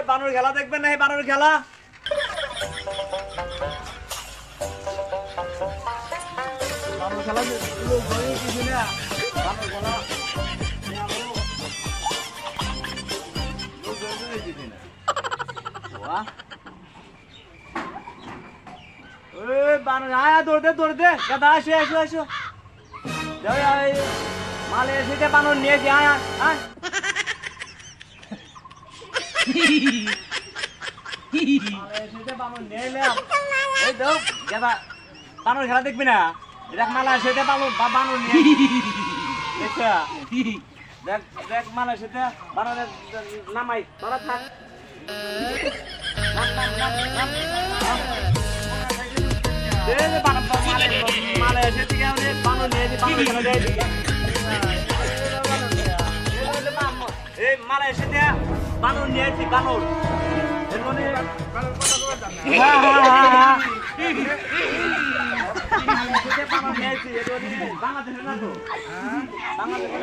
বানর খেলা দেখবেন না, বানর খেলা। বানর খেলা লোক ঘরে কিছু না, বানর খেলা লোক ঘরে কিছু না। বাহ, বানর আয়া দৌড় দে দাদা, আসো মালে এসে বানর নিয়েছি, আয় আয়। বানর খেলা দেখবি না, দেখ মালা সেটা বানর নিয়ে দেখ মালা সেটা বানর নামাই তোরা থাক। মালা এসে থেকে বানর নিয়েছি, বানর খেলা দেয় এই মালা এসে দেয়া বানর নিয়েছি, বানর বাংলাদেশে না তো, বাংলাদেশে